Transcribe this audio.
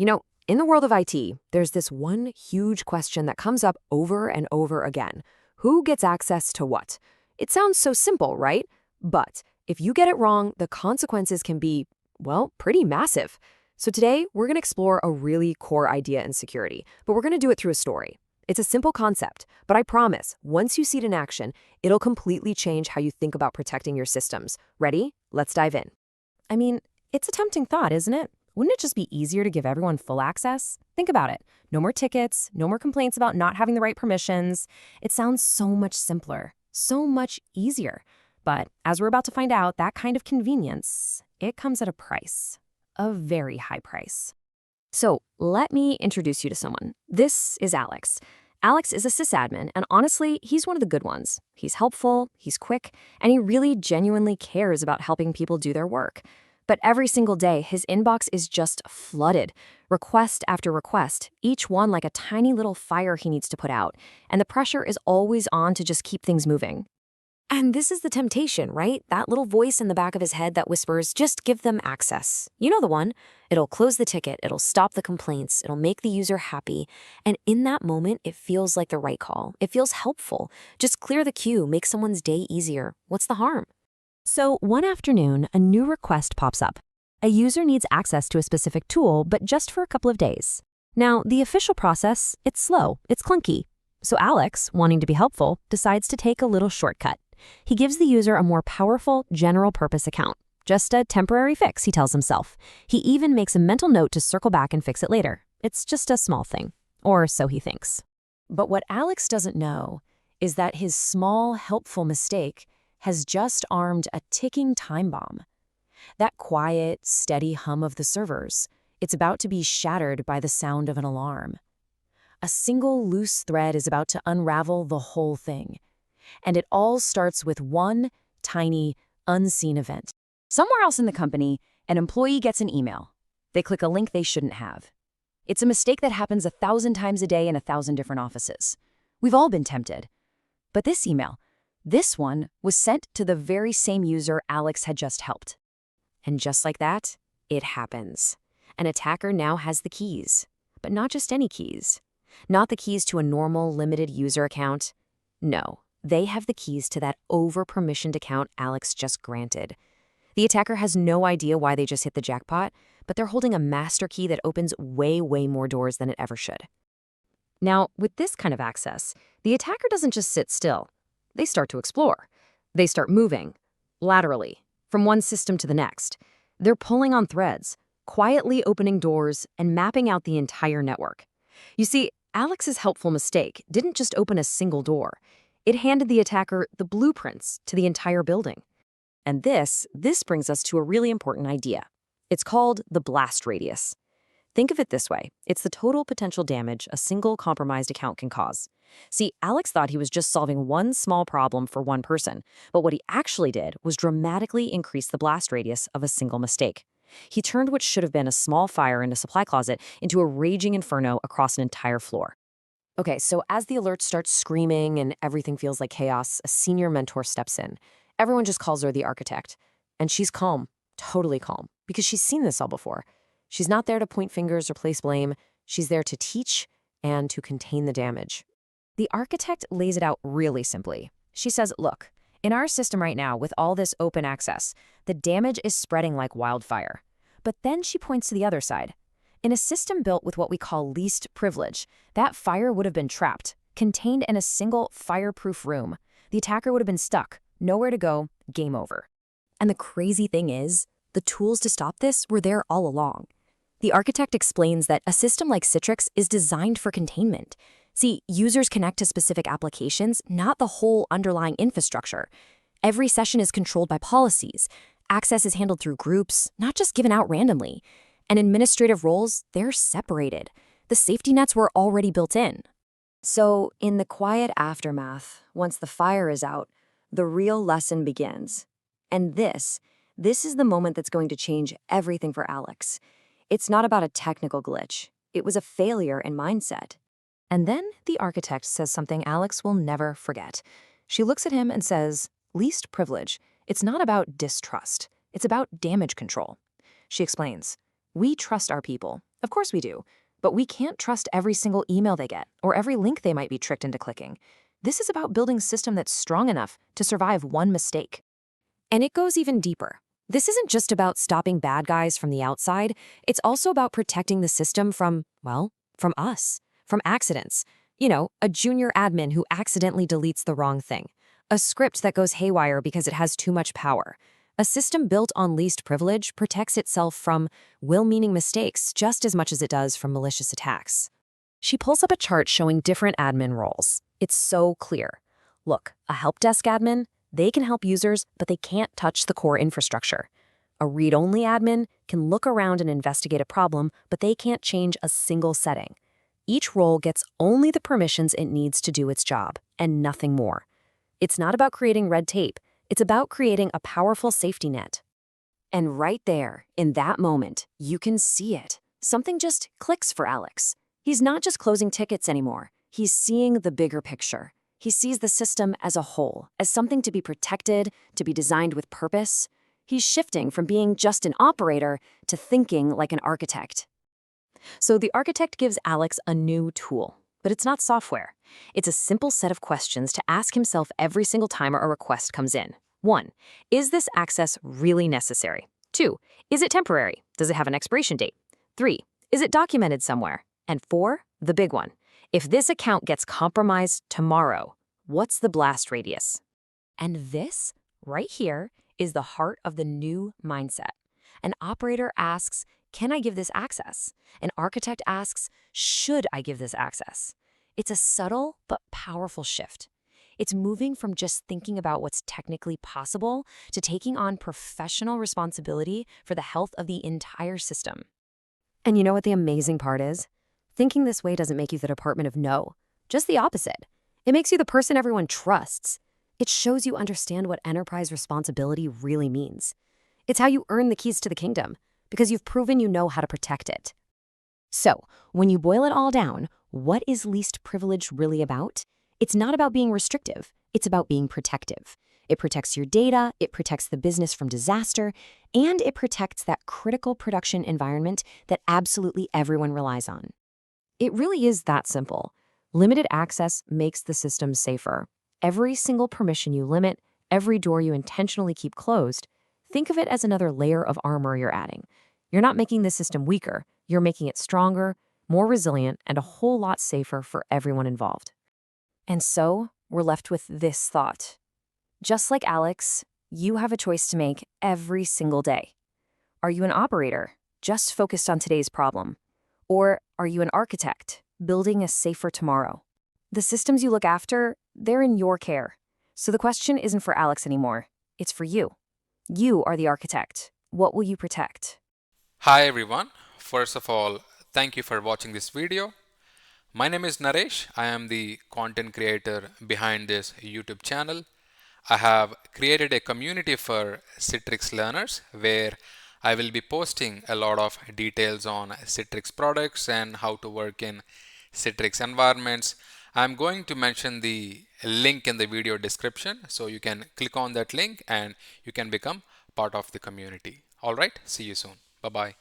In the world of IT, there's this one huge question that comes up over and over again. Who gets access to what? It sounds so simple, right? But if you get it wrong, the consequences can be, well, pretty massive. So today, we're going to explore a really core idea in security, but we're going to do it through a story. It's a simple concept, but I promise, once you see it in action, it'll completely change how you think about protecting your systems. Ready? Let's dive in. I mean, it's a tempting thought, isn't it? Wouldn't it just be easier to give everyone full access? Think about it. No more tickets, no more complaints about not having the right permissions. It sounds so much simpler, so much easier. But as we're about to find out, that kind of convenience, it comes at a price, a very high price. So let me introduce you to someone. This is Alex. Alex is a sysadmin, and honestly, he's one of the good ones. He's helpful, he's quick, and he really genuinely cares about helping people do their work. But every single day, his inbox is just flooded. Request after request, each one like a tiny little fire he needs to put out. And the pressure is always on to just keep things moving. And this is the temptation, right? That little voice in the back of his head that whispers, just give them access. You know the one. It'll close the ticket, it'll stop the complaints, it'll make the user happy. And in that moment, it feels like the right call. It feels helpful. Just clear the queue, make someone's day easier. What's the harm? So one afternoon, a new request pops up. A user needs access to a specific tool, but just for a couple of days. Now, the official process, it's slow, it's clunky. So Alex, wanting to be helpful, decides to take a little shortcut. He gives the user a more powerful, general-purpose account. Just a temporary fix, he tells himself. He even makes a mental note to circle back and fix it later. It's just a small thing. Or so he thinks. But what Alex doesn't know is that his small, helpful mistake has just armed a ticking time bomb. That quiet, steady hum of the servers, it's about to be shattered by the sound of an alarm. A single loose thread is about to unravel the whole thing. And it all starts with one tiny, unseen event. Somewhere else in the company, an employee gets an email. They click a link they shouldn't have. It's a mistake that happens 1,000 times a day in 1,000 different offices. We've all been tempted. But this email, this one, was sent to the very same user Alex had just helped. And just like that, it happens. An attacker now has the keys. But not just any keys. Not the keys to a normal, limited user account. No. They have the keys to that over-permissioned account Alex just granted. The attacker has no idea why they just hit the jackpot, but they're holding a master key that opens way, way more doors than it ever should. Now, with this kind of access, the attacker doesn't just sit still. They start to explore. They start moving, laterally, from one system to the next. They're pulling on threads, quietly opening doors, and mapping out the entire network. You see, Alex's helpful mistake didn't just open a single door. It handed the attacker the blueprints to the entire building. And this brings us to a really important idea. It's called the blast radius. Think of it this way. It's the total potential damage a single compromised account can cause. See, Alex thought he was just solving one small problem for one person, but what he actually did was dramatically increase the blast radius of a single mistake. He turned what should have been a small fire in a supply closet into a raging inferno across an entire floor. Okay, so as the alert starts screaming and everything feels like chaos, a senior mentor steps in. Everyone just calls her the architect. And she's calm, totally calm, because she's seen this all before. She's not there to point fingers or place blame. She's there to teach and to contain the damage. The architect lays it out really simply. She says, look, in our system right now, with all this open access, the damage is spreading like wildfire. But then she points to the other side. In a system built with what we call least privilege, that fire would have been trapped, contained in a single fireproof room. The attacker would have been stuck, nowhere to go, game over. And the crazy thing is, the tools to stop this were there all along. The architect explains that a system like Citrix is designed for containment. See, users connect to specific applications, not the whole underlying infrastructure. Every session is controlled by policies. Access is handled through groups, not just given out randomly. And administrative roles, they're separated. The safety nets were already built in. So, in the quiet aftermath, once the fire is out, the real lesson begins. And this is the moment that's going to change everything for Alex. It's not about a technical glitch. It was a failure in mindset. And then the architect says something Alex will never forget. She looks at him and says, least privilege. It's not about distrust. It's about damage control. She explains, we trust our people. Of course we do. But we can't trust every single email they get or every link they might be tricked into clicking. This is about building a system that's strong enough to survive one mistake. And it goes even deeper. This isn't just about stopping bad guys from the outside. It's also about protecting the system from, well, from us, from accidents. You know, a junior admin who accidentally deletes the wrong thing. A script that goes haywire because it has too much power. A system built on least privilege protects itself from well-meaning mistakes just as much as it does from malicious attacks. She pulls up a chart showing different admin roles. It's so clear. Look, a help desk admin, they can help users, but they can't touch the core infrastructure. A read-only admin can look around and investigate a problem, but they can't change a single setting. Each role gets only the permissions it needs to do its job, and nothing more. It's not about creating red tape. It's about creating a powerful safety net. And right there, in that moment, you can see it. Something just clicks for Alex. He's not just closing tickets anymore. He's seeing the bigger picture. He sees the system as a whole, as something to be protected, to be designed with purpose. He's shifting from being just an operator to thinking like an architect. So the architect gives Alex a new tool, but it's not software. It's a simple set of questions to ask himself every single time a request comes in. 1. Is this access really necessary? 2. Is it temporary? Does it have an expiration date? 3. Is it documented somewhere? And 4, the big one. If this account gets compromised tomorrow, what's the blast radius? And this, right here, is the heart of the new mindset. An operator asks, can I give this access? An architect asks, should I give this access? It's a subtle but powerful shift. It's moving from just thinking about what's technically possible to taking on professional responsibility for the health of the entire system. And you know what the amazing part is? Thinking this way doesn't make you the Department of No, just the opposite. It makes you the person everyone trusts. It shows you understand what enterprise responsibility really means. It's how you earn the keys to the kingdom, because you've proven you know how to protect it. So, when you boil it all down, what is least privilege really about? It's not about being restrictive. It's about being protective. It protects your data, it protects the business from disaster, and it protects that critical production environment that absolutely everyone relies on. It really is that simple. Limited access makes the system safer. Every single permission you limit, every door you intentionally keep closed, think of it as another layer of armor you're adding. You're not making the system weaker, you're making it stronger, more resilient, and a whole lot safer for everyone involved. And so, we're left with this thought. Just like Alex, you have a choice to make every single day. Are you an operator, just focused on today's problem? Or are you an architect, building a safer tomorrow? The systems you look after, they're in your care. So the question isn't for Alex anymore, it's for you. You are the architect. What will you protect? Hi everyone. First of all, thank you for watching this video. My name is Naresh. I am the content creator behind this YouTube channel. I have created a community for Citrix learners where I will be posting a lot of details on Citrix products and how to work in Citrix environments. I'm going to mention the link in the video description so you can click on that link and you can become part of the community. All right, see you soon. Bye-bye.